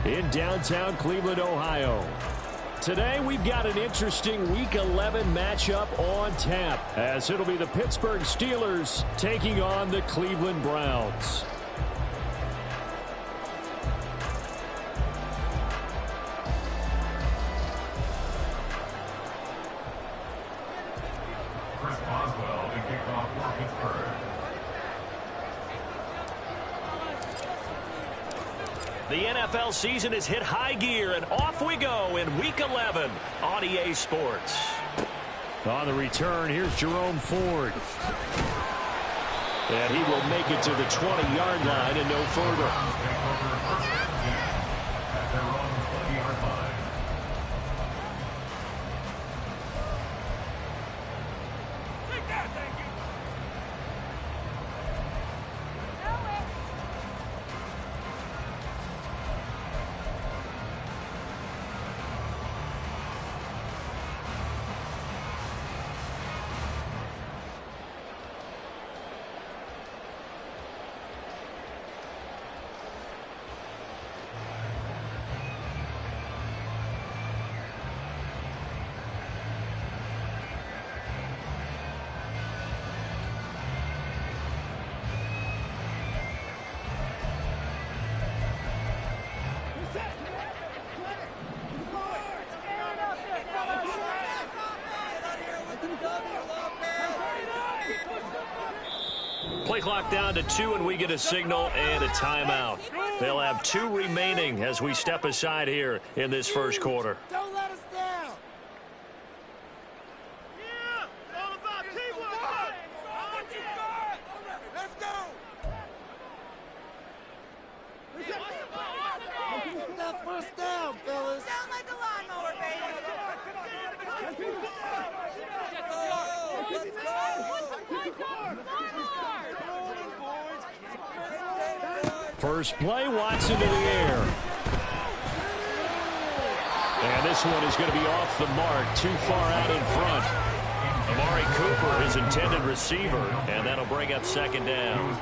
in downtown Cleveland, Ohio. Today, we've got an interesting Week 11 matchup on tap, as it'll be the Pittsburgh Steelers taking on the Cleveland Browns. The NFL season has hit high gear, and off we go in Week 11 on EA Sports. On the return, here's Jerome Ford. And he will make it to the 20-yard line and no further. Play clock down to 2, and we get a signal and a timeout. They'll have 2 remaining as we step aside here in this first quarter. Don't let us down. Yeah, it's all about teamwork. Let's go. Get that first down, fellas. Sound like a lawnmower, baby. First play, Watson to the air. And this one is going to be off the mark, too far out in front. Amari Cooper, his intended receiver, and that'll bring up second down.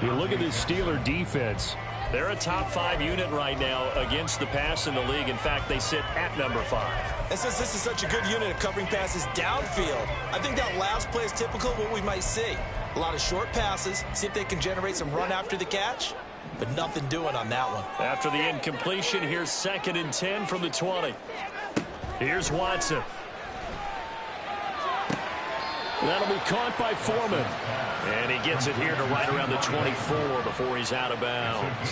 You look at this Steeler defense. They're a top 5 unit right now against the pass in the league. In fact, they sit at number 5. And since this is such a good unit at covering passes downfield, I think that last play is typical of what we might see. A lot of short passes, see if they can generate some run after the catch, but nothing doing on that one. After the incompletion, here's 2nd and 10 from the 20. Here's Watson. That'll be caught by Foreman. And he gets it here to right around the 24 before he's out of bounds.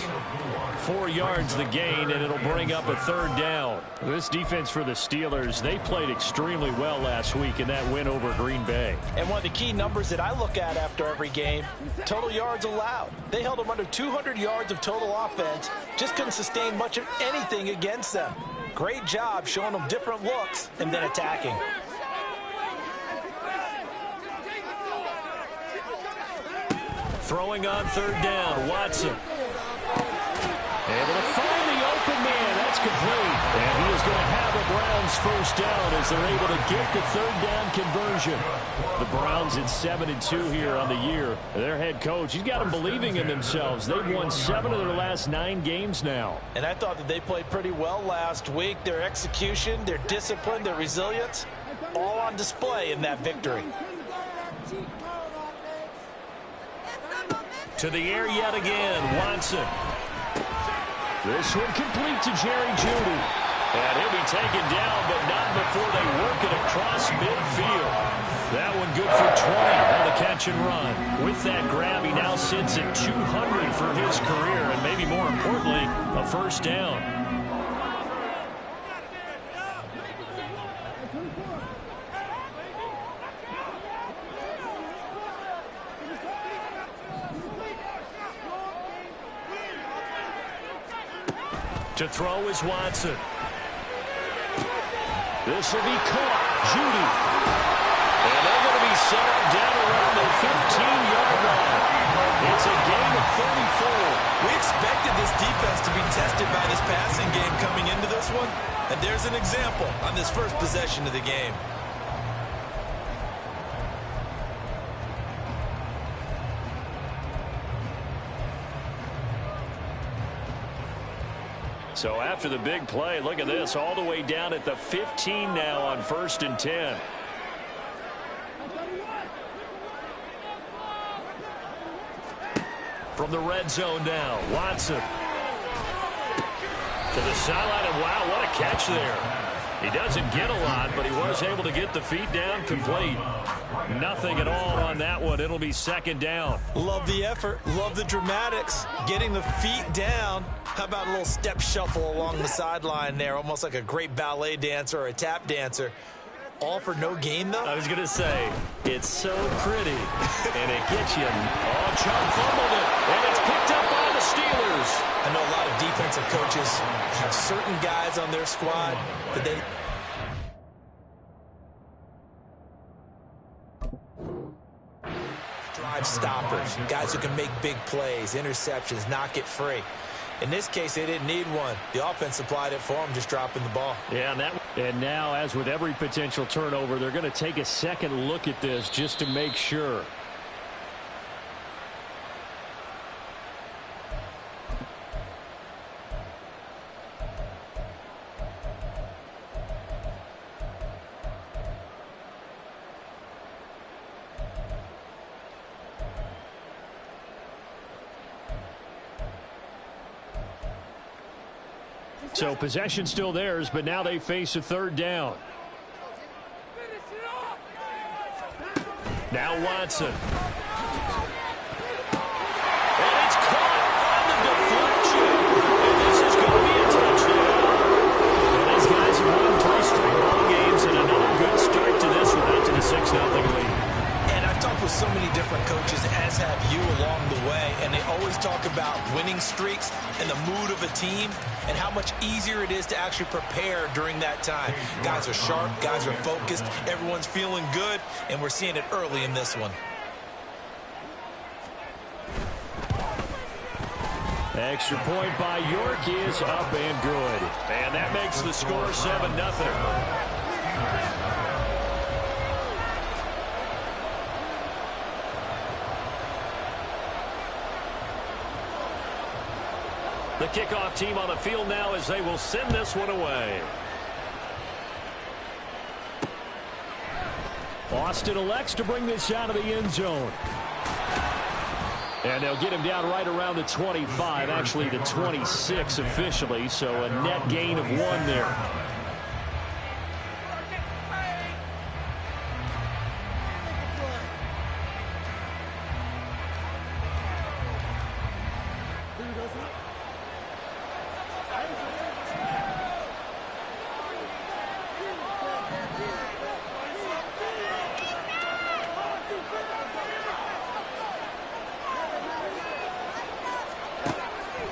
4 yards the gain, and it'll bring up a 3rd down. This defense for the Steelers, they played extremely well last week in that win over Green Bay. And one of the key numbers that I look at after every game, total yards allowed. They held them under 200 yards of total offense, just couldn't sustain much of anything against them. Great job showing them different looks and then attacking. Throwing on 3rd down, Watson. Able to find the open man. That's complete. And he is going to have a Browns first down as they're able to get the 3rd down conversion. The Browns at 7-2 here on the year. Their head coach, he's got them believing in themselves. They've won 7 of their last 9 games now. And I thought that they played pretty well last week. Their execution, their discipline, their resilience, all on display in that victory. To the air yet again, Watson. This one complete to Jerry Jeudy. And he'll be taken down, but not before they work it across midfield. That one good for 20 on the catch and run. With that grab, he now sits at 200 for his career, and maybe more importantly, a first down. To throw is Watson. This will be caught. Jeudy. And they're going to be set up down around the 15-yard line. It's a gain of 34. We expected this defense to be tested by this passing game coming into this one, and there's an example on this first possession of the game. So after the big play, look at this, all the way down at the 15 now on 1st and 10. From the red zone now, Watson. To the sideline, and wow, what a catch there. He doesn't get a lot, but he was able to get the feet down complete. Nothing at all on that one. It'll be 2nd down. Love the effort. Love the dramatics. Getting the feet down. How about a little step shuffle along the sideline there, almost like a great ballet dancer or a tap dancer. All for no gain, though? I was going to say, it's so pretty, and it gets you. Oh, Chubb fumbled it, and it's picked up by the Steelers. I know a lot of defensive coaches have certain guys on their squad that they... drive stoppers, guys who can make big plays, interceptions, knock it free. In this case, they didn't need one. The offense supplied it for them, just dropping the ball. Yeah, and now, as with every potential turnover, they're going to take a second look at this just to make sure. So possession still theirs, but now they face a 3rd down. Now Watson. And it's caught on the deflection. And this is going to be a touchdown. And these guys have won 3 straight ball games, and another good start to this one, out to the 6-0 lead. And I've talked with so many different coaches, as have you, along the way, and they always talk about winning streaks and the mood of a team and how much easier it is to actually prepare during that time. Guys are sharp, guys are focused, everyone's feeling good, and we're seeing it early in this one. Extra point by York is up and good. And that makes the score 7-0. The kickoff team on the field now as they will send this one away. Austin elects to bring this out of the end zone. And they'll get him down right around the 25, actually the 26 officially, so a net gain of 1 there.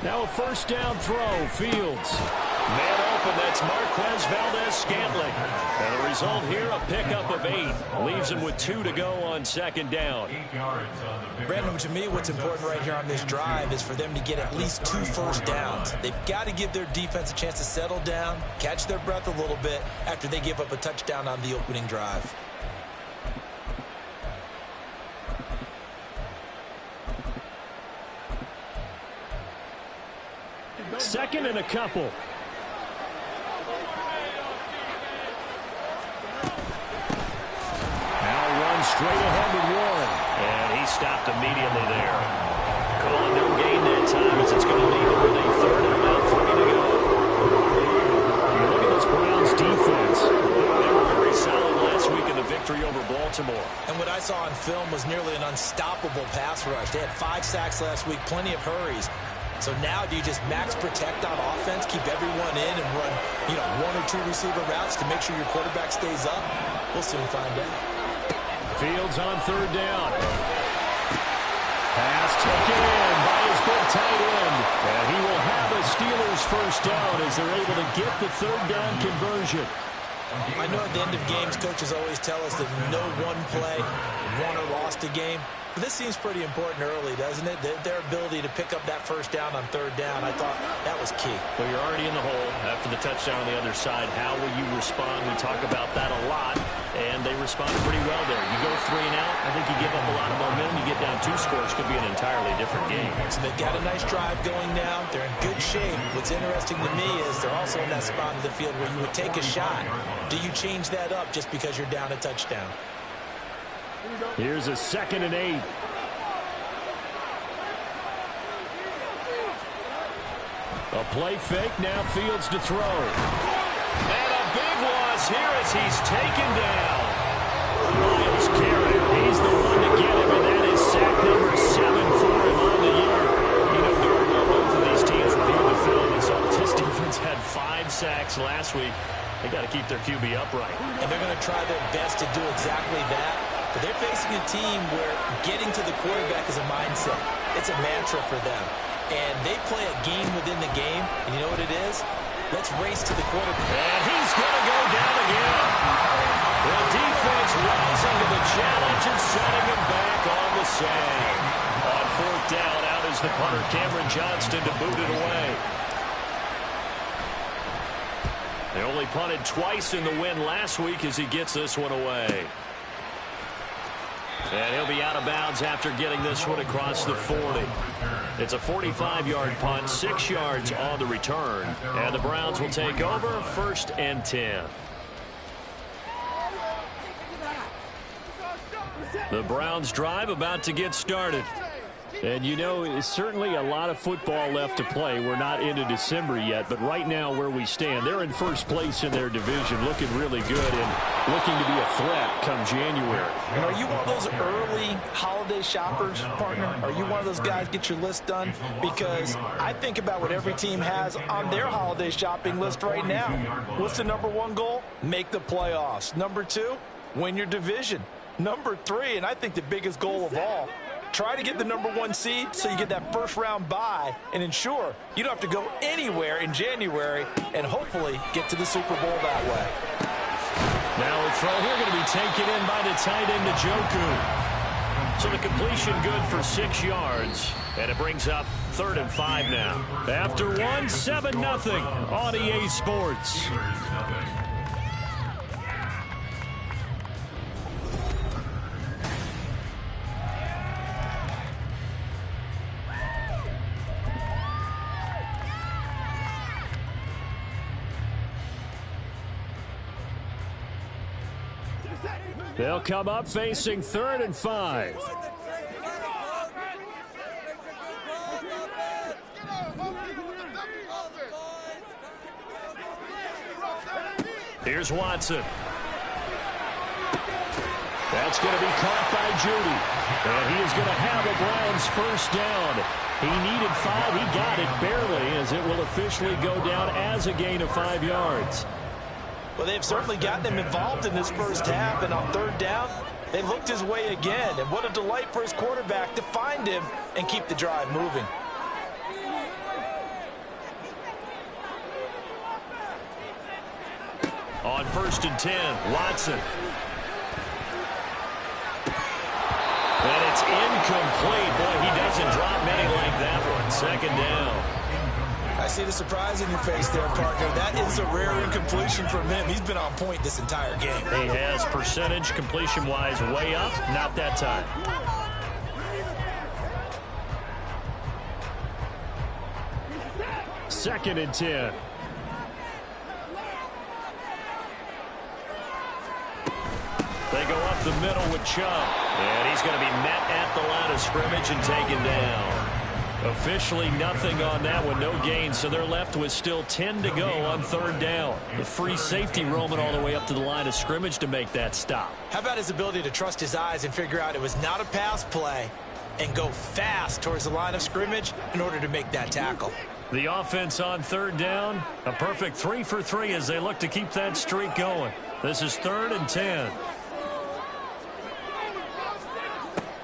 Now a 1st down throw, Fields. Man open, that's Marquez Valdez-Scantling. And the result here, a pickup of 8. Leaves him with 2 to go on 2nd down. Brandon, to me, what's important right here on this drive is for them to get at least 2 first downs. They've got to give their defense a chance to settle down, catch their breath a little bit after they give up a touchdown on the opening drive. 2nd and a couple. Now run straight ahead with Warren. And he stopped immediately there. Calling no gain that time as it's going to leave him with a 3rd and about 3 to go. Look at this Browns defense. They were very solid last week in the victory over Baltimore. And what I saw on film was nearly an unstoppable pass rush. They had 5 sacks last week, plenty of hurries. So now do you just max protect on offense, keep everyone in, and run, 1 or 2 receiver routes to make sure your quarterback stays up? We'll soon find out. Fields on 3rd down. Pass taken in by his big tight end. And he will have a Steelers 1st down as they're able to get the 3rd down conversion. I know at the end of games, coaches always tell us that no one play won or lost a game. But this seems pretty important early, doesn't it? Their ability to pick up that 1st down on 3rd down, I thought that was key. Well, you're already in the hole after the touchdown on the other side. How will you respond? We talk about that a lot. and they responded pretty well there. You go 3 and out, I think you give up a lot of momentum. You get down 2 scores, could be an entirely different game. So they've got a nice drive going now. They're in good shape. What's interesting to me is they're also in that spot of the field where you would take a shot. Do you change that up just because you're down a touchdown? Here's a 2nd and 8. A play fake, now Fields to throw. And a big loss here as he's taken down. Miles Garrett, he's the one to get him, and that is sack number 7 for him on the year. You know, during both of these teams reviewed the film, and saw this defense had 5 sacks last week. They got to keep their QB upright. And they're going to try their best to do exactly that. But they're facing a team where getting to the quarterback is a mindset. It's a mantra for them. And they play a game within the game. And you know what it is? Let's race to the quarterback. And he's going to go down again. The defense rising to the challenge and setting him back on the sand. On 4th down, out is the punter, Cameron Johnston, to boot it away. They only punted twice in the win last week as he gets this one away. And he'll be out of bounds after getting this one across the 40. It's a 45-yard punt, 6 yards on the return. And the Browns will take over 1st and 10. The Browns drive about to get started. And you know, it's certainly a lot of football left to play. We're not into December yet, but right now where we stand, they're in 1st place in their division, looking really good and looking to be a threat come January. And are you one of those early holiday shoppers, partner? Are you one of those guys get your list done? Because I think about what every team has on their holiday shopping list right now. What's the number 1 goal? Make the playoffs. Number 2, win your division. Number 3, and I think the biggest goal of all, try to get the number 1 seed so you get that 1st round bye and ensure you don't have to go anywhere in January and hopefully get to the Super Bowl that way. Now a throw here going to be taken in by the tight end Njoku. So the completion good for 6 yards, and it brings up 3rd and 5 now. After 1, 7-0 on EA Sports. They'll come up facing 3rd and 5. Here's Watson. That's going to be caught by Judy. And he is going to have a Browns 1st down. He needed 5. He got it barely, as it will officially go down as a gain of 5 yards. Well, they've certainly gotten him involved in this 1st half, and on 3rd down, they looked his way again. And what a delight for his quarterback to find him and keep the drive moving. On 1st and 10, Watson. And it's incomplete. Boy, he doesn't drop many like that one. 2nd down. I see the surprise in your face there, partner. That is a rare incompletion from him. He's been on point this entire game. He has percentage completion-wise way up. Not that time. Second and 10. They go up the middle with Chubb. And he's going to be met at the line of scrimmage and taken down. Officially nothing on that one, no gain, so they're left with still 10 to go on 3rd down. The free safety roaming all the way up to the line of scrimmage to make that stop. How about his ability to trust his eyes and figure out it was not a pass play and go fast towards the line of scrimmage in order to make that tackle? The offense on 3rd down, a perfect 3 for 3 as they look to keep that streak going. This is 3rd and 10.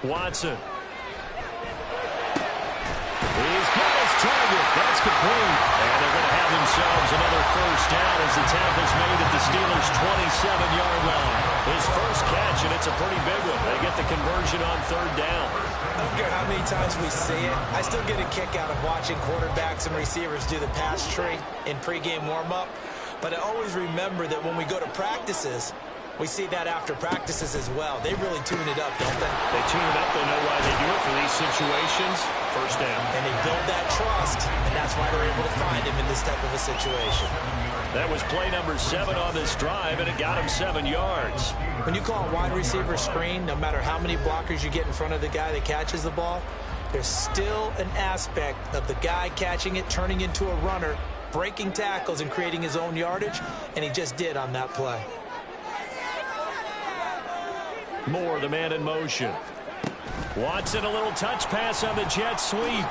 Watson. He's got his target. That's complete. And they're going to have themselves another 1st down as the tackle's made at the Steelers' 27-yard line. His 1st catch, and it's a pretty big one. They get the conversion on 3rd down. I don't care how many times we see it. I still get a kick out of watching quarterbacks and receivers do the pass tree in pregame warm-up. But I always remember that when we go to practices, We see that after practices as well. They really tune it up, don't they? They tune it up. They know why they do it for these situations. First down. And they build that trust, and that's why they're able to find him in this type of a situation. That was play number 7 on this drive, and it got him 7 yards. When you call a wide receiver screen, no matter how many blockers you get in front of the guy that catches the ball, there's still an aspect of the guy catching it, turning into a runner, breaking tackles and creating his own yardage, and he just did on that play. Moore, the man in motion. Watson, a little touch pass on the jet sweep.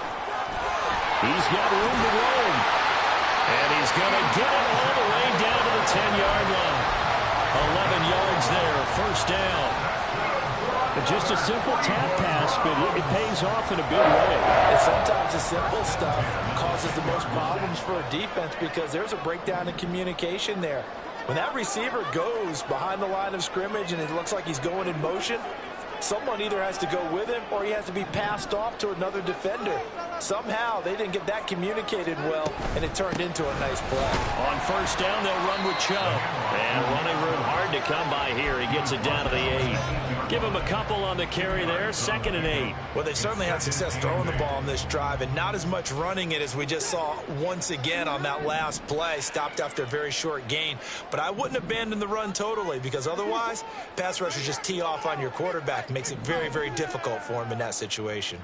He's got room to roam. And he's going to get it all the way down to the 10-yard line. 11 yards there, first down. Just a simple tap pass, but it pays off in a big way. And sometimes the simple stuff causes the most problems for a defense because there's a breakdown in communication there. When that receiver goes behind the line of scrimmage and it looks like he's going in motion, someone either has to go with him or he has to be passed off to another defender. Somehow they didn't get that communicated well, and it turned into a nice play. On first down, they'll run with Chubb. And running room hard to come by here. He gets it down to the 8. Give him a couple on the carry there, 2nd and 8. Well, they certainly had success throwing the ball on this drive and not as much running it as we just saw once again on that last play. Stopped after a very short gain. But I wouldn't abandon the run totally because otherwise, pass rushers just tee off on your quarterback. Makes it very, very difficult for him in that situation.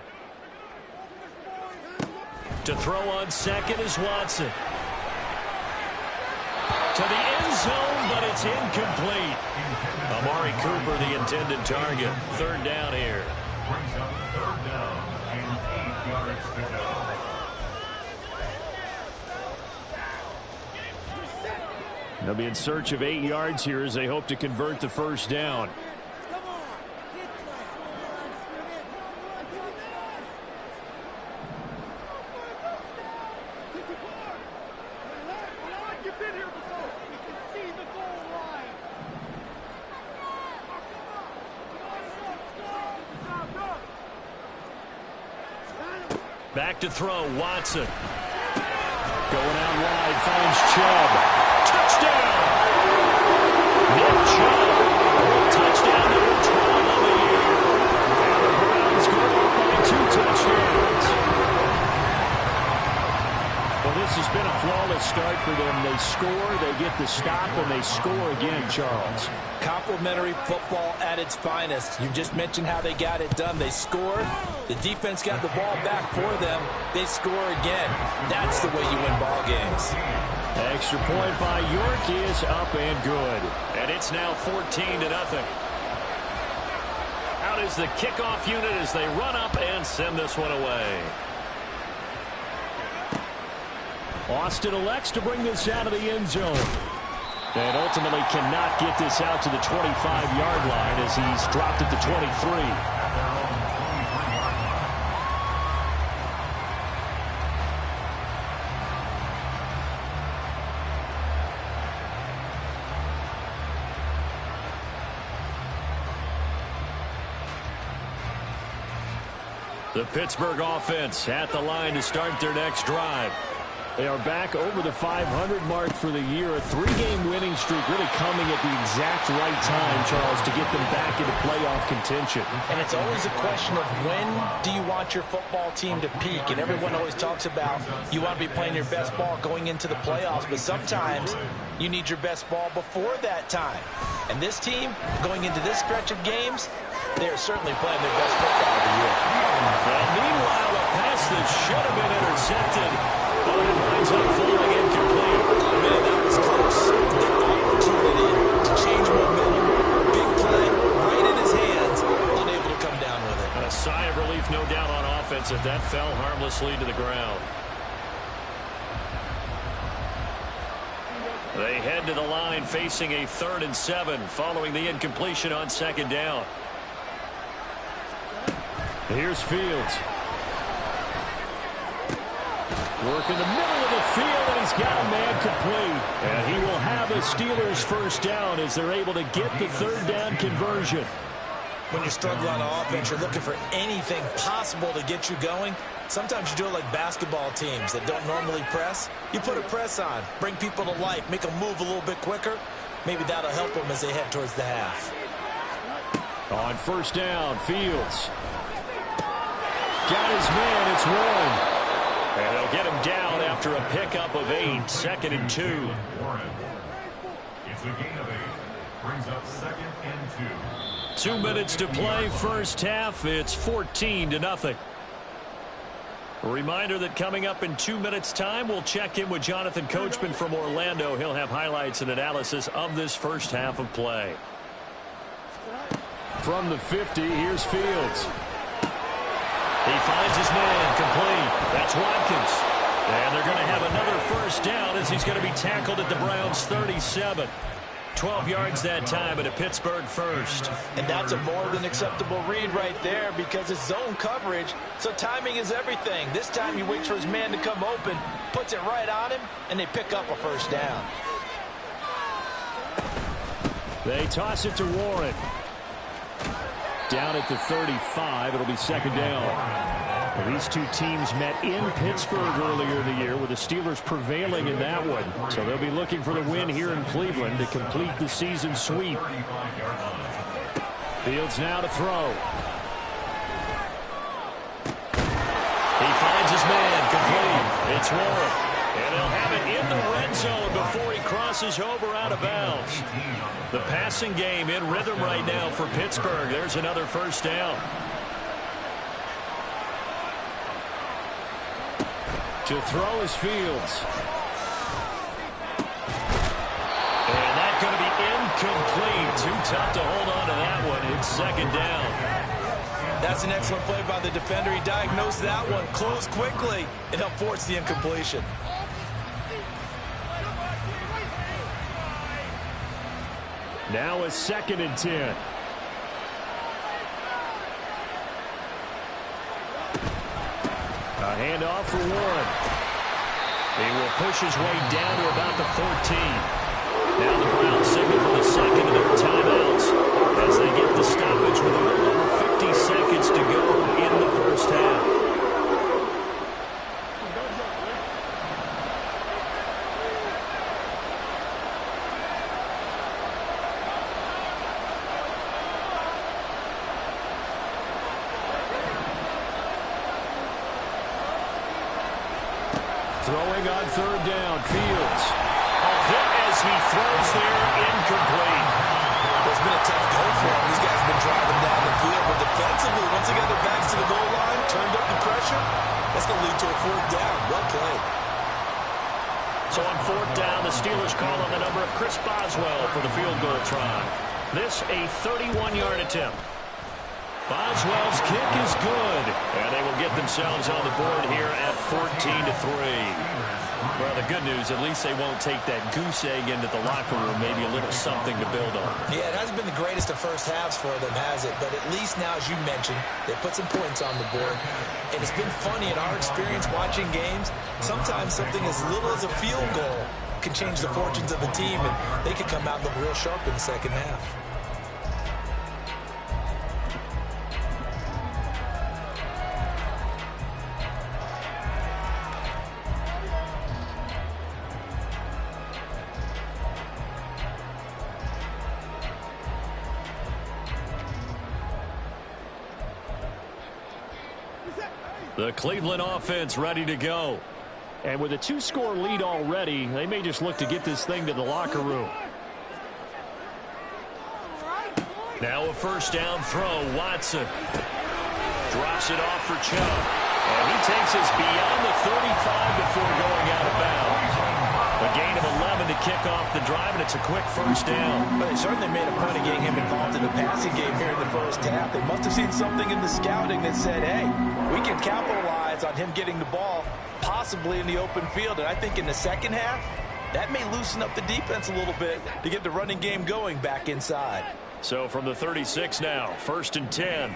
To throw on second is Watson. To the end zone, but it's incomplete. Amari Cooper, the intended target. 3rd down here. Brings up 3rd down and 8 yards to go. They'll be in search of 8 yards here as they hope to convert the first down. Back to throw, Watson. Going out wide, finds Chubb. Touchdown! Nick Chubb. Touchdown number 12 on the year. And the Browns go up by 2 touchdowns. Well, this has been a flawless start for them. They score, they get the stop, and they score again, Charles. Complimentary football at its finest. You just mentioned how they got it done. They scored. The defense got the ball back for them. They score again. That's the way you win ball games. Extra point by York is up and good. And it's now 14-0. Out is the kickoff unit as they run up and send this one away. Austin elects to bring this out of the end zone. And ultimately cannot get this out to the 25-yard line as he's dropped at the 23. The Pittsburgh offense at the line to start their next drive. They are back over the 500 mark for the year. A 3-game winning streak really coming at the exact right time, Charles, to get them back into playoff contention. And it's always a question of when do you want your football team to peak? And everyone always talks about you want to be playing your best ball going into the playoffs, but sometimes you need your best ball before that time. And this team, going into this stretch of games, they are certainly playing their best football of the year. And meanwhile, a pass that should have been intercepted. But it winds up falling incomplete. Oh, man, that was close. The opportunity to change momentum. Big play, right in his hands. Unable to come down with it. And a sigh of relief, no doubt, on offense if that fell harmlessly to the ground. They head to the line facing a 3rd and 7 following the incompletion on 2nd down. Here's Fields. Work in the middle of the field, and he's got a man complete. And he will have the Steelers first down as they're able to get the 3rd down conversion. When you're struggling on offense, you're looking for anything possible to get you going. Sometimes you do it like basketball teams that don't normally press. You put a press on, bring people to life, make them move a little bit quicker. Maybe that'll help them as they head towards the half. On first down, Fields. Got his man, it's Warren. And they'll get him down after a pickup of 8, 2nd and 2. It's a gain of 8. Brings up 2nd and 2. 2 minutes to play, first half. It's 14-0. A reminder that coming up in 2 minutes' time, we'll check in with Jonathan Coachman from Orlando. He'll have highlights and analysis of this first half of play. From the 50, here's Fields. He finds his man, complete. That's Watkins. And they're going to have another first down as he's going to be tackled at the Browns' 37. 12 yards that time, and a Pittsburgh first. And that's a more than acceptable read right there because it's zone coverage, so timing is everything. This time he waits for his man to come open, puts it right on him, and they pick up a first down. They toss it to Warren. Down at the 35, it'll be 2nd down. Well, these two teams met in Pittsburgh earlier in the year with the Steelers prevailing in that one. So they'll be looking for the win here in Cleveland to complete the season sweep. Fields now to throw. He finds his man, complete. It's Warren. And they'll have it in the red zone before he crosses over out of bounds. The passing game in rhythm right now for Pittsburgh. There's another first down. To throw is Fields. And that's going to be incomplete. Too tough to hold on to that one. It's 2nd down. That's an excellent play by the defender. He diagnosed that one, closed quickly, and helped force the incompletion. Now it's 2nd and 10. A handoff for Warren. He will push his way down to about the 14. Now the Browns signal for the second of their timeouts as they get the stoppage with a little over 50 seconds to go in the first half. Throwing on 3rd down, Fields. A hit as he throws there, incomplete. It's been a tough go for him. These guys have been driving down the field, but defensively, once they get their backs to the goal line, turned up the pressure, that's going to lead to a 4th down. Well played. So on 4th down, the Steelers call on the number of Chris Boswell for the field goal try. This a 31-yard attempt. Boswell's kick is good, and they will get themselves on the board here at 14-3. Well, the good news, at least they won't take that goose egg into the locker room, maybe a little something to build on. Yeah, it hasn't been the greatest of first halves for them, has it? But at least now, as you mentioned, they put some points on the board. And it's been funny in our experience watching games. Sometimes something as little as a field goal can change the fortunes of a team, and they could come out and look real sharp in the second half. The Cleveland offense ready to go. And with a 2-score lead already, they may just look to get this thing to the locker room. Now a first down throw. Watson drops it off for Chubb. And he takes us beyond the 35 before going out of bounds. A gain of 11 to kick off the drive, and it's a quick first down. But they certainly made a point of getting him involved in the passing game here in the first half. They must have seen something in the scouting that said, hey, we can capitalize on him getting the ball possibly in the open field. And I think in the second half, that may loosen up the defense a little bit to get the running game going back inside. So from the 36 now, 1st and 10.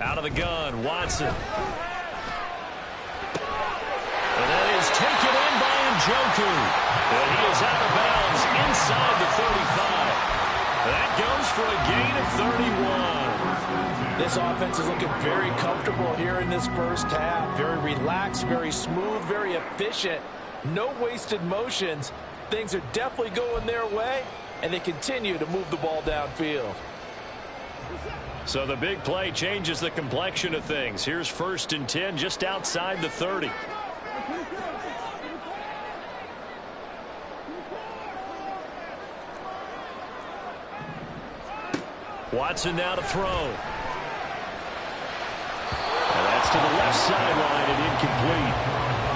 Out of the gun, Watson. And that is taken in by Njoku. And he is out of bounds inside the 35. That goes for a gain of 31. This offense is looking very comfortable here in this first half. Very relaxed, very smooth, very efficient. No wasted motions. Things are definitely going their way, and they continue to move the ball downfield. So the big play changes the complexion of things. Here's 1st and 10 just outside the 30. Watson now to throw. And that's to the left sideline and incomplete.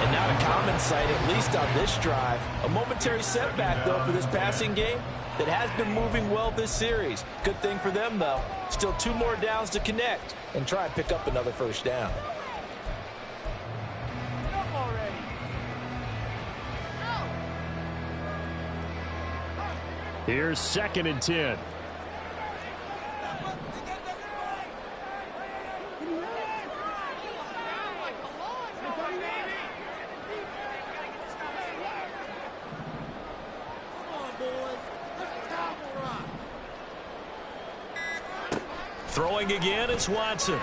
And not a common sight, at least on this drive. A momentary setback, though, for this passing game that has been moving well this series. Good thing for them, though. Still 2 more downs to connect and try and pick up another first down. Here's 2nd and 10. Throwing again is Watson.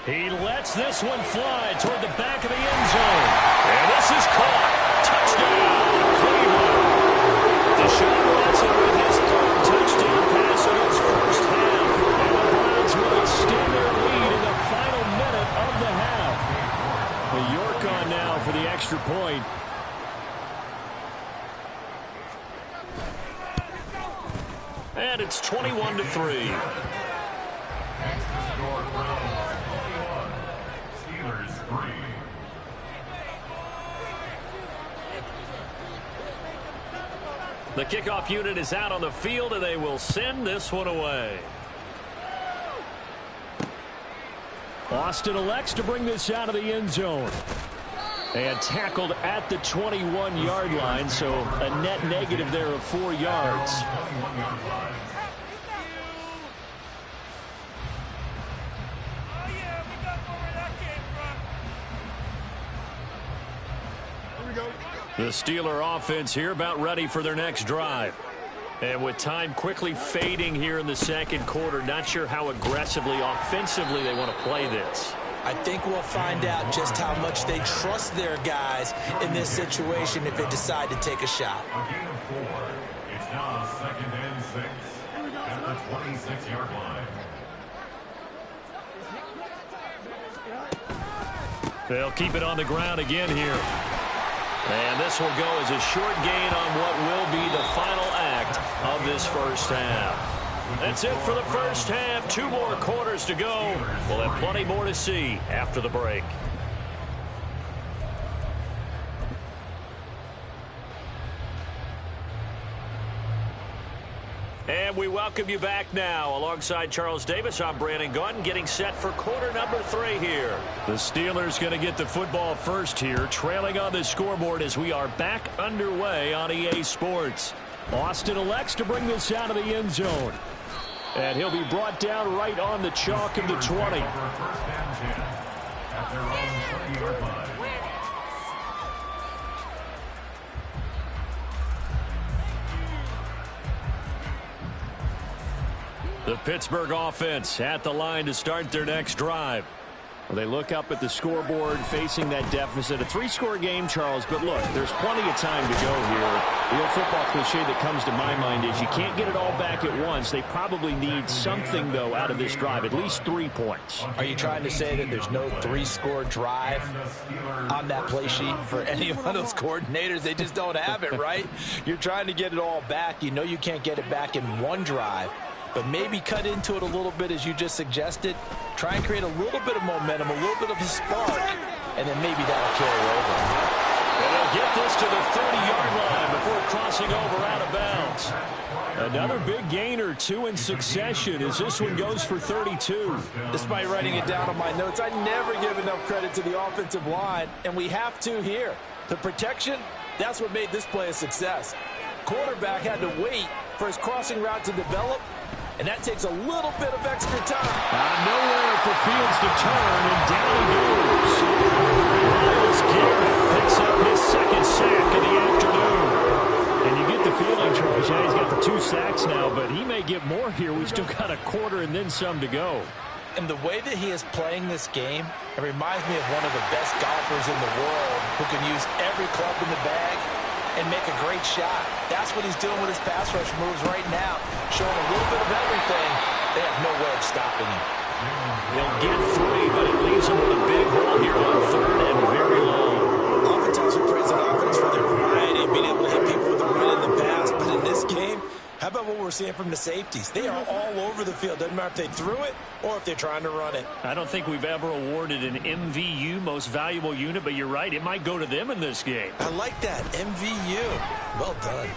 He lets this one fly toward the back of the end zone. And this is caught. Touchdown, Cleveland. Deshaun Watson with his 3rd touchdown pass of his first half. And the Browns will extend their lead in the final minute of the half. The York on now for the extra point. And it's 21-3. The kickoff unit is out on the field, and they will send this one away. Austin elects to bring this out of the end zone. And tackled at the 21-yard line, so a net negative there of 4 yards. The Steeler offense here about ready for their next drive. And with time quickly fading here in the 2nd quarter, not sure how aggressively, offensively they want to play this. I think we'll find out just how much they trust their guys in this situation if they decide to take a shot. A gain of 4. It's now 2nd and 6 at the 26-yard line. They'll keep it on the ground again here. And this will go as a short gain on what will be the final act of this first half. That's it for the first half. 2 more quarters to go. We'll have plenty more to see after the break. And we welcome you back now. Alongside Charles Davis, I'm Brandon Gaudin, getting set for quarter number 3 here. The Steelers going to get the football first here, trailing on the scoreboard as we are back underway on EA Sports. Austin elects to bring this out of the end zone. And he'll be brought down right on the chalk of the 20. First and 10 at their own 30-yard line. The Pittsburgh offense at the line to start their next drive. Well, they look up at the scoreboard facing that deficit. A 3-score game, Charles, but look, there's plenty of time to go here. The old football cliche that comes to my mind is you can't get it all back at once. They probably need something, though, out of this drive, at least 3 points. Are you trying to say that there's no 3-score drive on that play sheet for any one of those coordinators? They just don't have it, right? You're trying to get it all back. You know you can't get it back in one drive. But maybe cut into it a little bit, as you just suggested. Try and create a little bit of momentum, a little bit of a spark, and then maybe that'll carry over. And they'll get this to the 30-yard line before crossing over out of bounds. Another big gain or 2 in succession as this one goes for 32. Despite writing it down on my notes, I never give enough credit to the offensive line, and we have to here. The protection, that's what made this play a success. Quarterback had to wait for his crossing route to develop, and that takes a little bit of extra time. Nowhere for Fields to turn, and down he goes. Myles Garrett picks up his 2nd sack of the afternoon. And you get the you feeling, Troy? Yeah, he's got the 2 sacks now, but he may get more here. We've still got a quarter and then some to go. And the way that he is playing this game, it reminds me of one of the best golfers in the world who can use every club in the bag and make a great shot. That's what he's doing with his pass rush moves right now, showing a little bit of everything. They have no way of stopping him. He'll get 3, but it leaves him with a big hole here on 3rd and very long. Oftentimes we praise an offense for their variety and being able to hit people with the run in the pass, but in this game, how about what we're seeing from the safeties? They are all over the field. Doesn't matter if they threw it or if they're trying to run it. I don't think we've ever awarded an MVU, most valuable unit, but you're right. It might go to them in this game. I like that. MVU. Well done.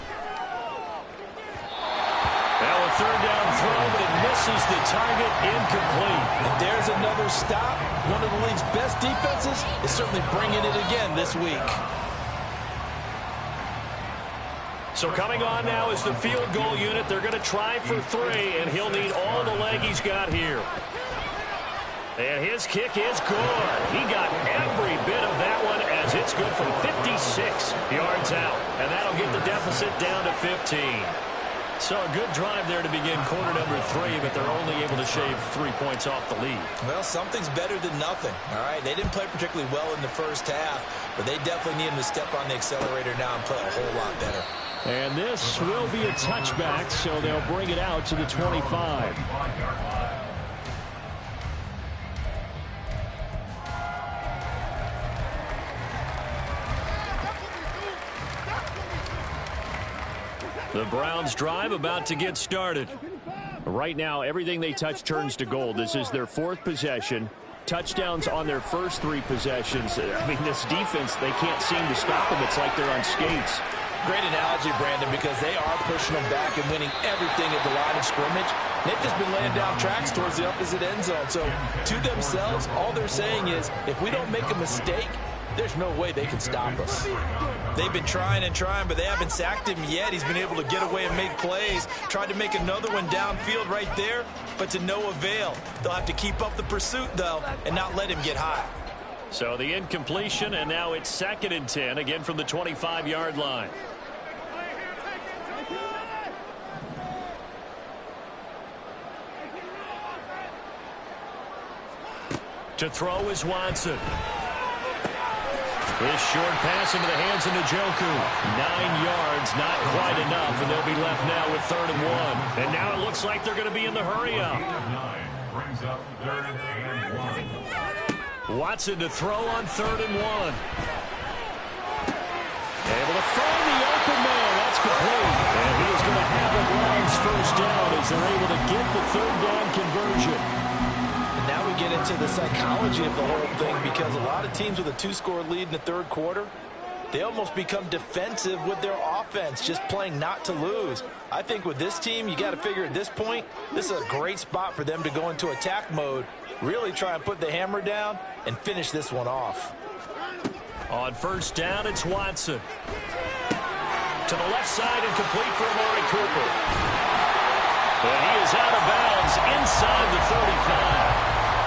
Now a 3rd down throw, but it misses the target, incomplete. And there's another stop. One of the league's best defenses is certainly bringing it again this week. So coming on now is the field goal unit. They're going to try for 3, and he'll need all the leg he's got here. And his kick is good. He got every bit of that one as it's good from 56 yards out. And that'll get the deficit down to 15. So a good drive there to begin quarter number 3, but they're only able to shave 3 points off the lead. Well, something's better than nothing. All right, they didn't play particularly well in the first half, but they definitely need him to step on the accelerator now and play a whole lot better. And this will be a touchback, so they'll bring it out to the 25. The Browns drive about to get started. Right now, everything they touch turns to gold. This is their 4th possession. Touchdowns on their first 3 possessions. I mean, this defense, they can't seem to stop them. It's like they're on skates. Great analogy, Brandon, because they are pushing them back and winning everything at the line of scrimmage. They've just been laying down tracks towards the opposite end zone. So to themselves, all they're saying is, if we don't make a mistake, there's no way they can stop us. They've been trying and trying, but they haven't sacked him yet. He's been able to get away and make plays. Tried to make another one downfield right there, but to no avail. They'll have to keep up the pursuit, though, and not let him get high. So the incompletion, and now it's 2nd and 10, again from the 25-yard line. To throw is Watson. This short pass into the hands of Njoku. 9 yards, not quite enough, and they'll be left now with 3rd and 1. And now it looks like they're going to be in the hurry-up. Brings up 3rd and 1. Watson to throw on 3rd and 1. Able to find the open man. That's complete. And he is going to have the Browns first down as they're able to get the 3rd down conversion. Now we get into the psychology of the whole thing, because a lot of teams with a 2-score lead in the 3rd quarter, they almost become defensive with their offense, just playing not to lose. I think with this team, you got to figure at this point, this is a great spot for them to go into attack mode, really try and put the hammer down and finish this one off. On 1st down, it's Watson. To the left side and complete for Amari Cooper. And he is out of bounds inside the 35.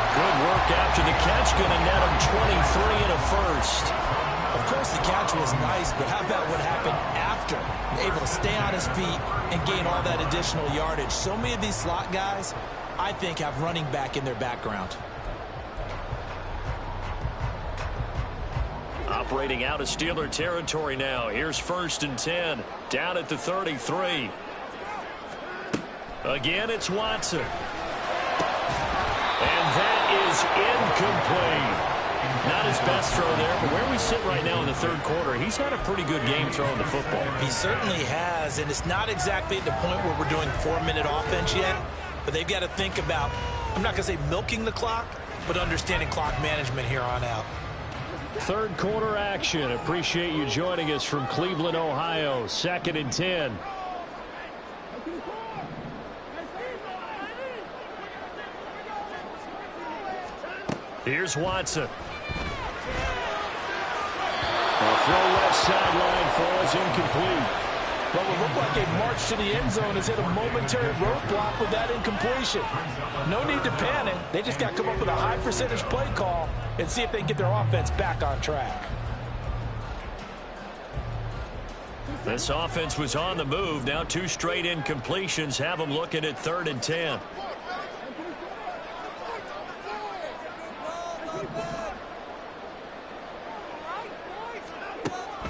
Good work after the catch, going to net him 23 and a first. Of course, the catch was nice, but how about what happened after? Able to stay on his feet and gain all that additional yardage. So many of these slot guys, I think, have running back in their background. Operating out of Steeler territory now. Here's 1st and 10, down at the 33. Again, it's Watson. And that is incomplete. Not his best throw there, but where we sit right now in the 3rd quarter, he's had a pretty good game throwing the football. He certainly has, and it's not exactly at the point where we're doing 4-minute offense yet, but they've got to think about, I'm not going to say milking the clock, but understanding clock management here on out. 3rd quarter action. Appreciate you joining us from Cleveland, Ohio. 2nd and 10. Here's Watson. A throw left sideline for us, incomplete. Well, it looked like a march to the end zone has hit a momentary roadblock with that incompletion. No need to panic. They just got to come up with a high percentage play call and see if they can get their offense back on track. This offense was on the move. Now 2 straight incompletions have them looking at 3rd and 10.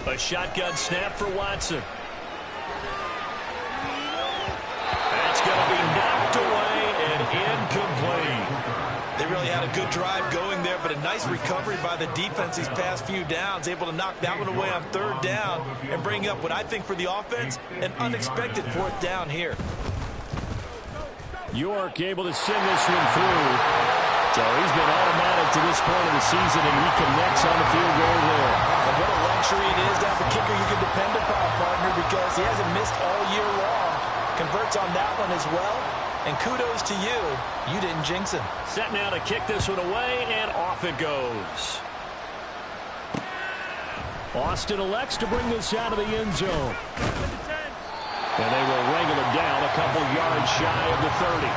A shotgun snap for Watson. That's going to be knocked away and incomplete. They really had a good drive going there, but a nice recovery by the defense these past few downs, able to knock that one away on 3rd down and bring up what I think for the offense, an unexpected 4th down here. York able to send this one through. So he's been automatic to this point of the season, and he connects on the field goal there. And what a luxury it is to have a kicker you can depend upon, partner, because he hasn't missed all year long. Converts on that one as well. And kudos to you. You didn't jinx him. Set now to kick this one away, and off it goes. Austin elects to bring this out of the end zone. And they will wrangle him down a couple yards shy of the 30.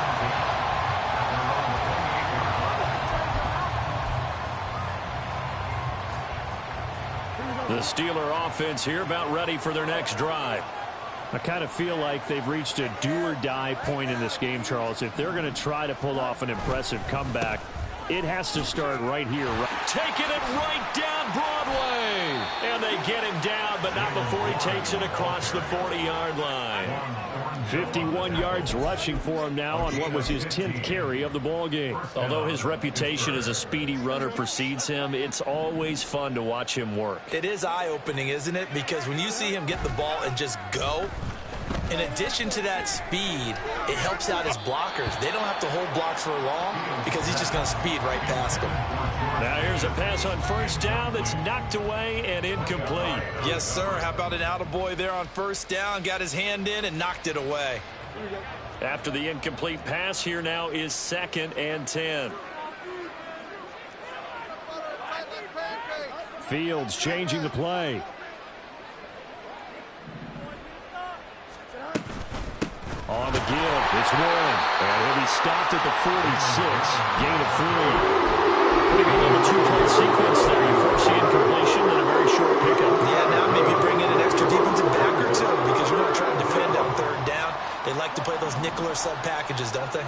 The Steeler offense here about ready for their next drive. I kind of feel like they've reached a do-or-die point in this game, Charles. If they're going to try to pull off an impressive comeback, it has to start right here. Taking it right down Broadway. And they get him down, but not before he takes it across the 40-yard line. 51 yards rushing for him now on what was his 10th carry of the ball game. Although his reputation as a speedy runner precedes him, it's always fun to watch him work. It is eye-opening, isn't it? Because when you see him get the ball and just go, in addition to that speed, it helps out his blockers. They don't have to hold blocks for long because he's just going to speed right past them. Now here's a pass on 1st down that's knocked away and incomplete. Yes, sir. How about an attaboy there on 1st down? Got his hand in and knocked it away. After the incomplete pass, here now is 2nd and 10. Fields changing the play. On the give, it's Warren. And he'll be stopped at the 46. Gain of 3. Pretty good little 2-play sequence there. You force the incompletion and a very short pickup. Yeah, now maybe bring in an extra defensive back or two because you're going to try and defend on 3rd down. They like to play those nickel or sub packages, don't they?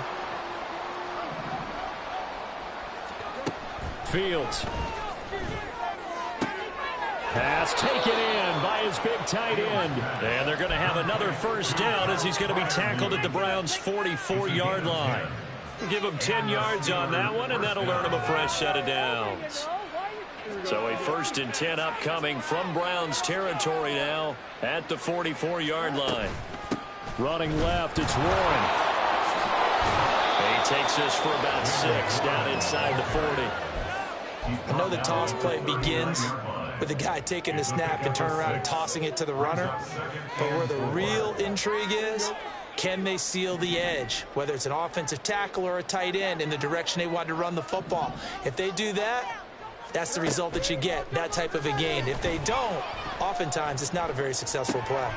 Fields. Pass taken in by his big tight end. And they're going to have another 1st down as he's going to be tackled at the Browns' 44-yard line. Give him 10 yards on that one, and that'll earn him a fresh set of downs. So a 1st and 10 upcoming from Browns territory now at the 44-yard line. Running left, it's Warren. And he takes this for about 6 down inside the 40. I know the toss play begins with the guy taking the snap and turning around and tossing it to the runner. But where the real intrigue is, can they seal the edge, whether it's an offensive tackle or a tight end, in the direction they want to run the football? If they do that, that's the result that you get, that type of a gain. If they don't, oftentimes it's not a very successful play.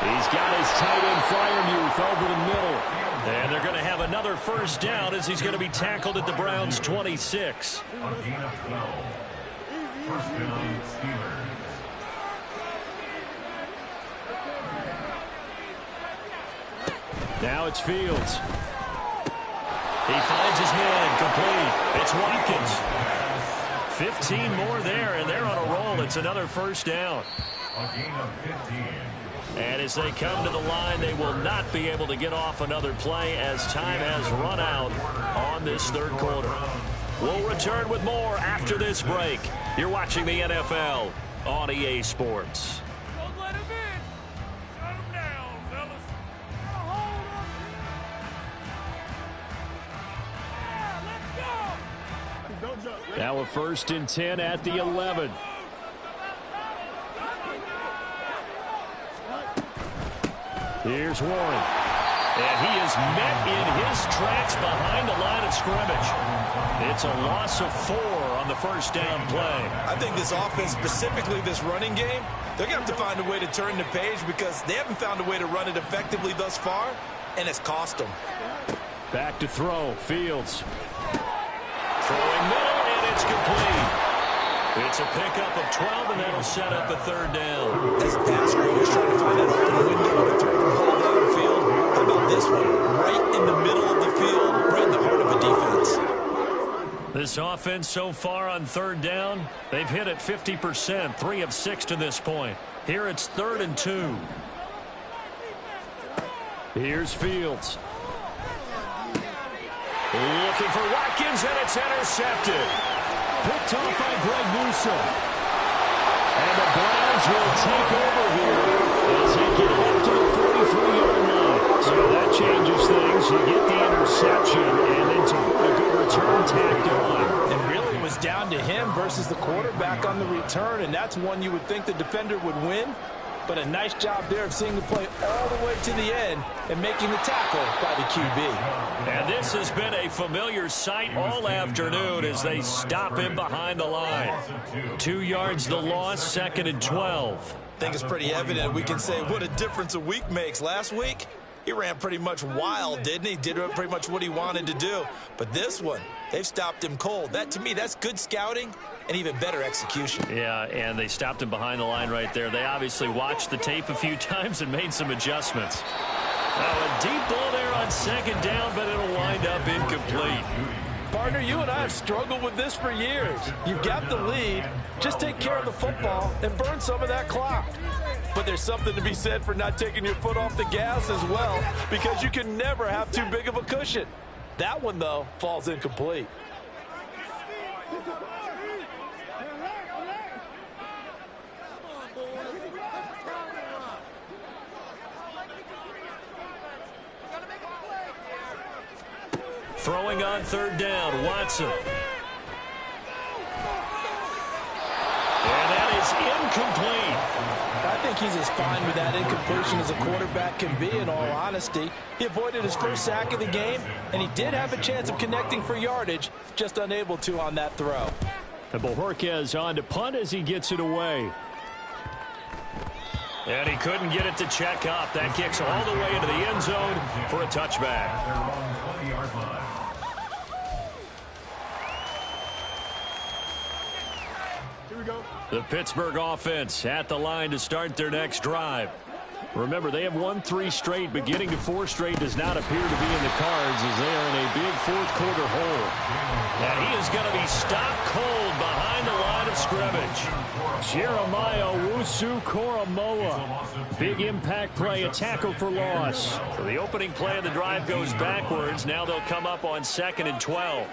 He's got his tight end Freiermuth over the middle. And they're going to have another 1st down as he's going to be tackled at the Browns' 26. Now it's Fields. He finds his man complete. It's Watkins. 15 more there, and they're on a roll. It's another 1st down. And as they come to the line, they will not be able to get off another play as time has run out on this 3rd quarter. We'll return with more after this break. You're watching the NFL on EA Sports. Don't let him in. Shut him down, fellas. Hold him. Yeah, let's go. Now a 1st and 10 at the 11. Here's Warren. And he is met in his tracks behind the line of scrimmage. It's a loss of 4 on the 1st down play. I think this offense, specifically this running game, they're going to have to find a way to turn the page because they haven't found a way to run it effectively thus far, and it's cost them. Back to throw. Fields. Throwing middle, and it's complete. It's It's a pickup of 12, and that'll set up a third down. As a passer, you're always trying to find that open window to throw the ball downfield. How about this one? Right in the middle of the field, right in the heart of a defense. This offense so far on third down, they've hit it 50%, 3 of 6 to this point. Here it's 3rd and 2. Here's Fields. Looking for Watkins, and it's intercepted. Picked off by Greg Newsome. And the Browns will take over here as they get it up to the 43-yard line. So that changes things. You get the interception, and then to put a good return tacked on. And really it was down to him versus the quarterback on the return, and that's one you would think the defender would win. But a nice job there of seeing the play all the way to the end and making the tackle by the QB. And this has been a familiar sight all afternoon as they stop him behind the line. 2 yards the loss, 2nd and 12. I think it's pretty evident we can say what a difference a week makes. Last week, he ran pretty much wild, didn't he? Did pretty much what he wanted to do. But this one, they've stopped him cold. That, to me, that's good scouting and even better execution. Yeah, and they stopped him behind the line right there. They obviously watched the tape a few times and made some adjustments. Now a deep ball there on 2nd down, but it'll wind up incomplete. Partner, you and I have struggled with this for years. You've got the lead. Just take care of the football and burn some of that clock. But there's something to be said for not taking your foot off the gas as well, because you can never have too big of a cushion. That one, though, falls incomplete. Throwing on 3rd down, Watson. And that is incomplete. I think he's as fine with that incompletion as a quarterback can be, in all honesty. He avoided his first sack of the game, and he did have a chance of connecting for yardage, just unable to on that throw. And Bojorquez on to punt as he gets it away. And he couldn't get it to check up. That kicks all the way into the end zone for a touchback. The Pittsburgh offense at the line to start their next drive. Remember, they have won 3 straight, but getting to 4 straight does not appear to be in the cards as they are in a big 4th quarter hole. And he is going to be stopped cold behind the line of scrimmage. Jeremiah Owusu-Koramoah. Big impact play, a tackle for loss. So the opening play of the drive goes backwards. Now they'll come up on 2nd and 12.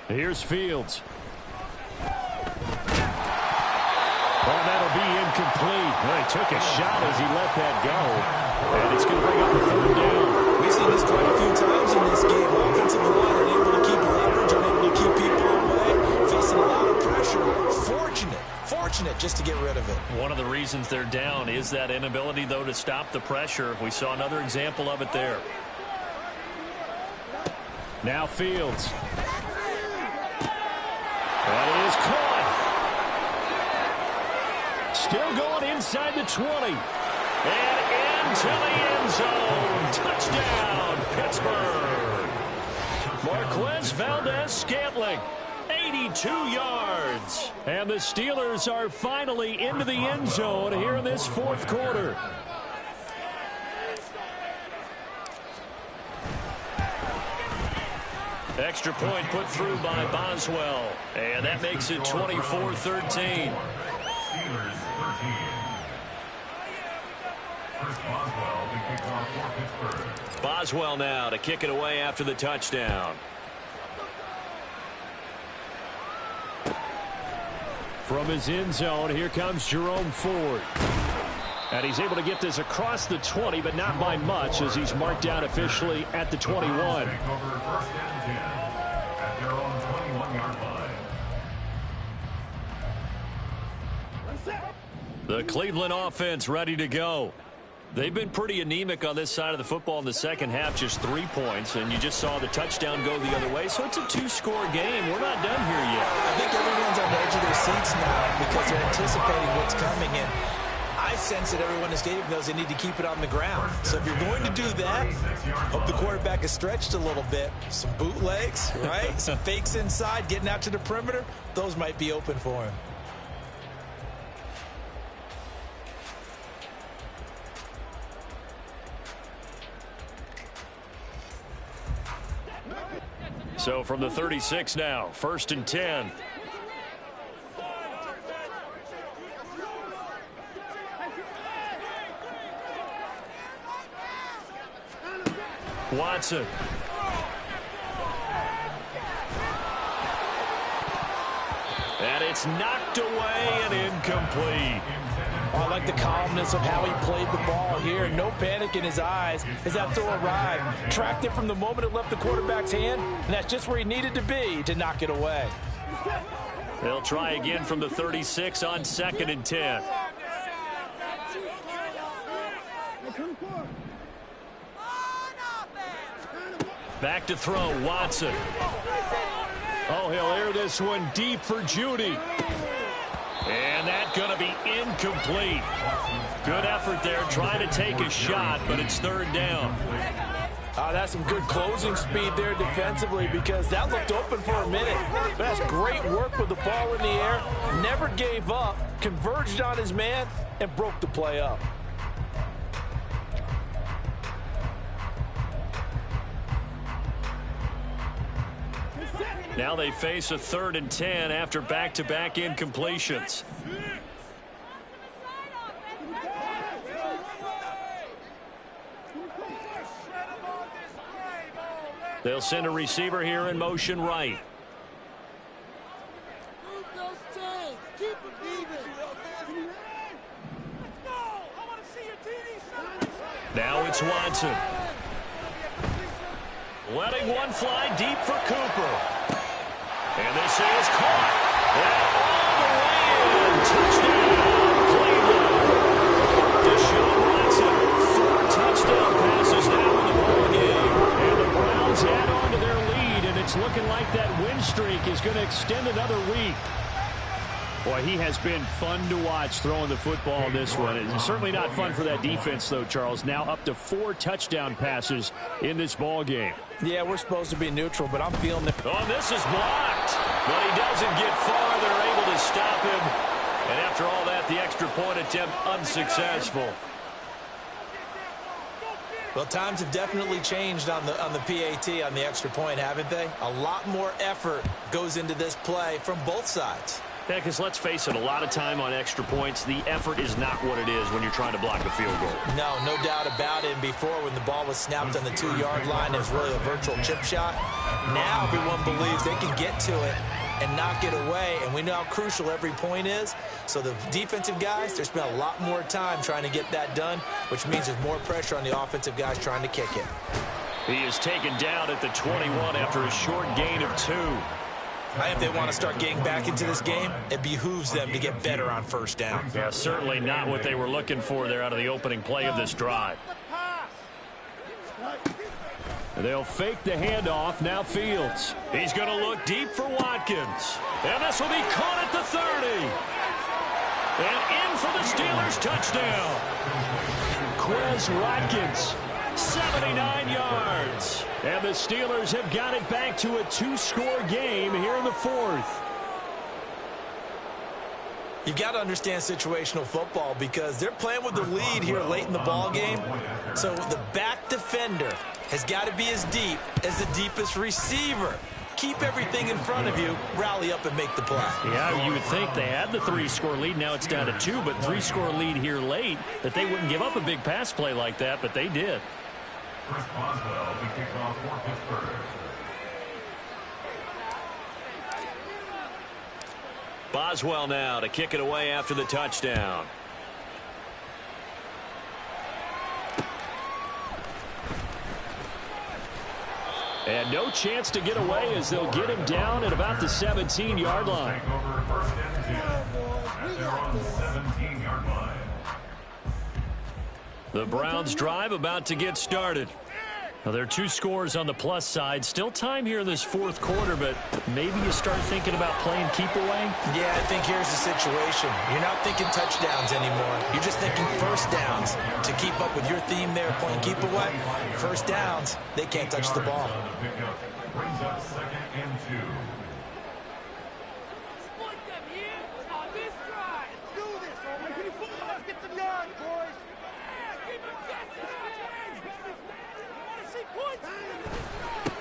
Here's Fields. Well, that'll be incomplete. Well, he took a shot as he let that go. And it's going to bring up a 3rd down. We've seen this quite a few times in this game. Offensive line unable to keep leverage, unable to keep people away, facing a lot of pressure. Fortunate just to get rid of it. One of the reasons they're down is that inability, though, to stop the pressure. We saw another example of it there. Now Fields. That is caught. Still going inside the 20. And into the end zone. Touchdown, Pittsburgh. Marquez Valdez-Scantling, 82 yards. And the Steelers are finally into the end zone here in this 4th quarter. Extra point put through by Boswell. And that makes it 24-13. Boswell now to kick it away after the touchdown. From his end zone, here comes Jerome Ford. And he's able to get this across the 20, but not by much as he's marked down officially at the 21. The Cleveland offense ready to go. They've been pretty anemic on this side of the football in the second half, just 3 points, and you just saw the touchdown go the other way, so it's a 2-score game. We're not done here yet. I think everyone's on the edge of their seats now because they're anticipating what's coming in. I sense that everyone in the stadium knows they need to keep it on the ground. So if you're going to do that, hope the quarterback is stretched a little bit. Some bootlegs, right? Some fakes inside, getting out to the perimeter. Those might be open for him. So from the 36 now, 1st and 10. Watson. And it's knocked away and incomplete. Oh, I like the calmness of how he played the ball here. No panic in his eyes as that throw arrived. Tracked it from the moment it left the quarterback's hand, and that's just where he needed to be to knock it away. They'll try again from the 36 on 2nd and 10. Back to throw, Watson. Oh, he'll air this one deep for Judy. And that's going to be incomplete. Good effort there, trying to take a shot, but it's 3rd down. That's some good closing speed there defensively, because that looked open for a minute. But that's great work with the ball in the air. Never gave up, converged on his man, and broke the play up. Now they face a 3rd and 10 after back-to-back incompletions. They'll send a receiver here in motion right. Now it's Watson. Letting one fly deep for Cooper. And this is caught. And all the way in. Touchdown. Deshaun Watson. 4 touchdown passes now in the ball game. And the Browns add on to their lead, and it's looking like that win streak is going to extend another week. Boy, he has been fun to watch throwing the football this one. It's certainly not fun for that defense, though, Charles. Now up to 4 touchdown passes in this ball game. Yeah, we're supposed to be neutral, but I'm feeling it. Oh, this is blocked. But he doesn't get far. They're able to stop him. And after all that, the extra point attempt unsuccessful. Well, times have definitely changed on the PAT, on the extra point, haven't they? A lot more effort goes into this play from both sides. Yeah, because let's face it, a lot of time on extra points, the effort is not what it is when you're trying to block a field goal. No doubt about it. And before, when the ball was snapped on the 2-yard line, it was really a virtual chip shot. Now everyone believes they can get to it and knock it away, and we know how crucial every point is. So the defensive guys, they spent a lot more time trying to get that done, which means there's more pressure on the offensive guys trying to kick it. He is taken down at the 21 after a short gain of 2. If they want to start getting back into this game, it behooves them to get better on 1st down. Yeah, certainly not what they were looking for there out of the opening play of this drive. They'll fake the handoff. Now Fields. He's going to look deep for Watkins. And this will be caught at the 30. And in for the Steelers touchdown. Quez Watkins. 79 yards. And the Steelers have got it back to a 2-score game here in the 4th. You've got to understand situational football, because they're playing with the lead here late in the ball game. So the back defender has got to be as deep as the deepest receiver. Keep everything in front of you, rally up and make the play. Yeah, you would think they had the 3-score lead. Now it's down to 2, but 3-score lead here late, that they wouldn't give up a big pass play like that, but they did. Chris Boswell, the kickoff for Pittsburgh. Boswell now to kick it away after the touchdown. And no chance to get away as they'll get him down at about the 17-yard line. Take over 1st and 10 at their own 17-yard line. The Browns drive about to get started. Well, there are 2 scores on the plus side. Still time here in this fourth quarter, but maybe you start thinking about playing keep away? Yeah, I think here's the situation. You're not thinking touchdowns anymore. You're just thinking first downs. To keep up with your theme there, playing keep away, first downs, they can't touch the ball. Brings up 2nd and 2. Split them here on this drive. Do this, Obi. Let's get some yards, boys. Keep them guessing. Want to see points?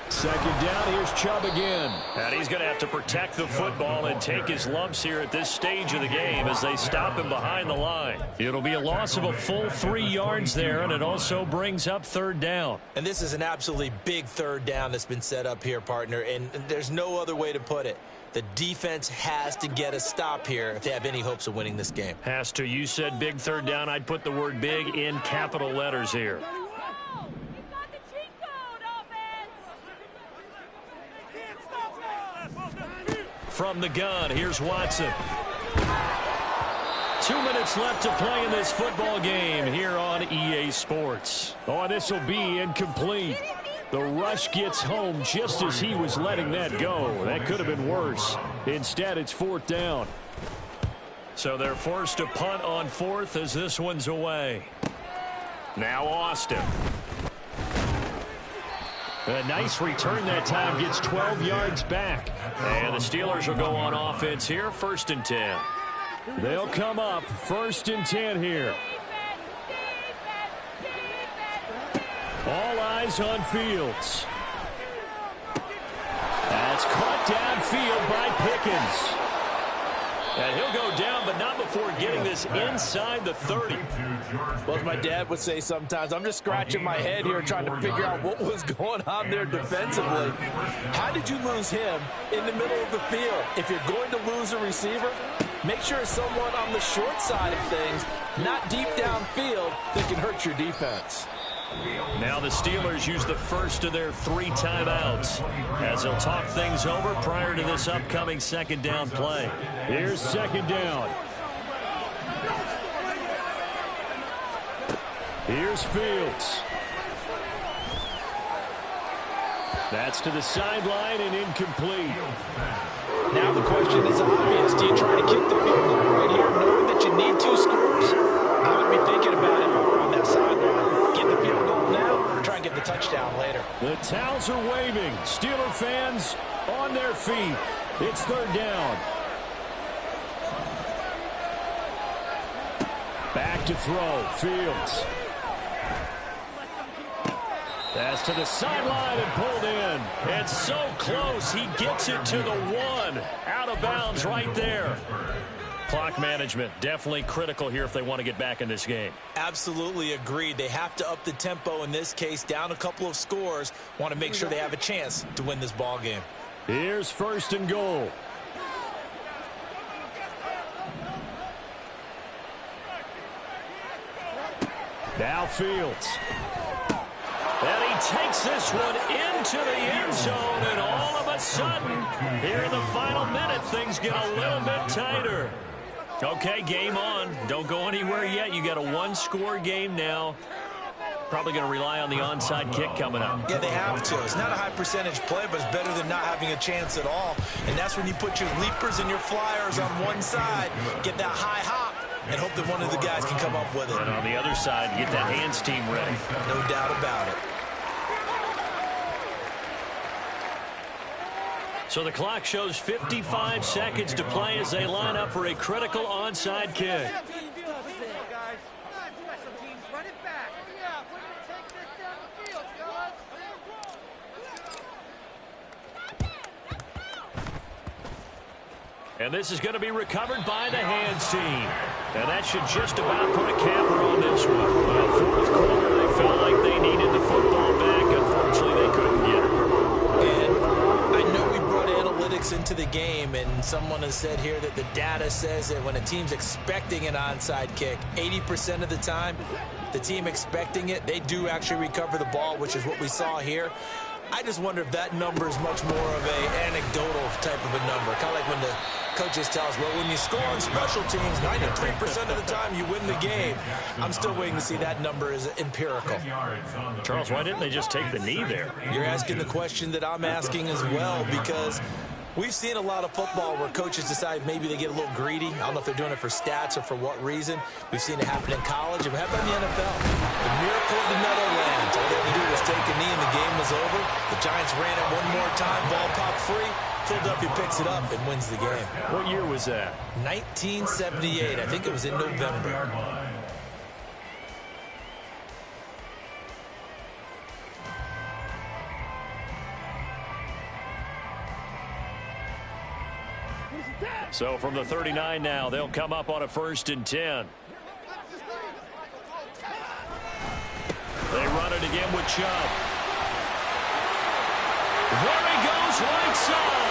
Second down, here's Chubb again. And he's going to have to protect the football and take his lumps here at this stage of the game as they stop him behind the line. It'll be a loss of a full 3 yards there, and it also brings up third down. And this is an absolutely big third down that's been set up here, partner, and there's no other way to put it. The defense has to get a stop here if they have any hopes of winning this game. Has to. You said big third down. I'd put the word big in capital letters here. From the gun, here's Watson. 2 minutes left to play in this football game here on EA Sports. Oh, this will be incomplete. The rush gets home just as he was letting that go. That could have been worse. Instead, it's fourth down. So they're forced to punt on fourth as this one's away. Now Austin. A nice return that time, gets 12 yards back. And the Steelers will go on offense here, 1st and 10. They'll come up, 1st and 10 here. All eyes on Fields. That's caught downfield by Pickens. And he'll go down, but not before getting this inside the 30. Well, as my dad would say sometimes, I'm just scratching my head here trying to figure out what was going on there defensively. How did you lose him in the middle of the field? If you're going to lose a receiver, make sure it's someone on the short side of things, not deep downfield, that can hurt your defense. Now the Steelers use the first of their 3 timeouts as they'll talk things over prior to this upcoming second down play. Here's second down. Here's Fields. That's to the sideline and incomplete. Now the question is obvious. Do you try to kick the field goal right here knowing that you need 2 scores? I would be thinking about it if I were on that sideline. Get the field goal now, try and get the touchdown later. The towels are waving. Steeler fans on their feet. It's third down. Back to throw. Fields. Pass to the sideline and pulled in. And so close, he gets it to the 1. Out of bounds right there. Clock management, definitely critical here if they want to get back in this game. Absolutely agreed. They have to up the tempo in this case, down a couple of scores. Want to make sure they have a chance to win this ball game. Here's 1st and goal. Now Fields. And he takes this one into the end zone, and all of a sudden, here in the final minute, things get a little bit tighter. Okay, game on. Don't go anywhere yet. You got a 1-score game now. Probably going to rely on the onside kick coming up. Yeah, they have to. It's not a high percentage play, but it's better than not having a chance at all. And that's when you put your leapers and your flyers on one side, get that high hop, and hope that one of the guys can come up with it. And on the other side, get that hands team ready. No doubt about it. So the clock shows 55 seconds to play as they line up for a critical onside kick. And this is going to be recovered by the hands team. And that should just about put a capper on this one. Well, fourth quarter, they felt like they needed the football back. Unfortunately, they couldn't get it. And I know we brought analytics into the game, and someone has said here that the data says that when a team's expecting an onside kick, 80% of the time, the team expecting it, they do actually recover the ball, which is what we saw here. I just wonder if that number is much more of a anecdotal type of a number. Kind of like when the Coaches tell us, well, when you score on special teams, 93% of the time you win the game. I'm still waiting to see that number is empirical. Charles, why didn't they just take the knee there? You're asking the question that I'm asking as well, because we've seen a lot of football where coaches decide maybe they get a little greedy. I don't know if they're doing it for stats or for what reason. We've seen it happen in college, and we have it in the NFL. The miracle of the Meadowlands. All they had to do was take a knee, and the game was over. The Giants ran it one more time. Ball popped free. Philadelphia picks it up and wins the game. What year was that? 1978. I think it was in November. So from the 39 now, they'll come up on a 1st and 10. They run it again with Chubb. There he goes, right side.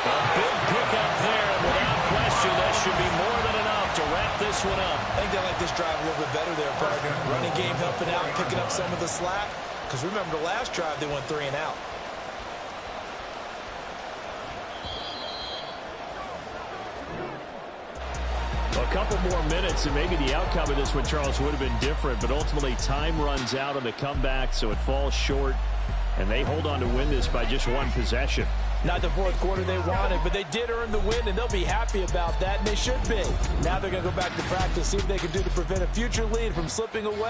A big pickup there, and without question, that should be more than enough to wrap this one up. I think they like this drive a little bit better there, partner. Running game helping out, picking up some of the slack. Because remember, the last drive, they went 3 and out. A couple more minutes, and maybe the outcome of this one, Charles, would have been different. But ultimately, time runs out on the comeback, so it falls short. And they hold on to win this by just 1 possession. Not the 4th quarter they wanted, but they did earn the win, and they'll be happy about that, and they should be. Now they're going to go back to practice, see if they can do to prevent a future lead from slipping away.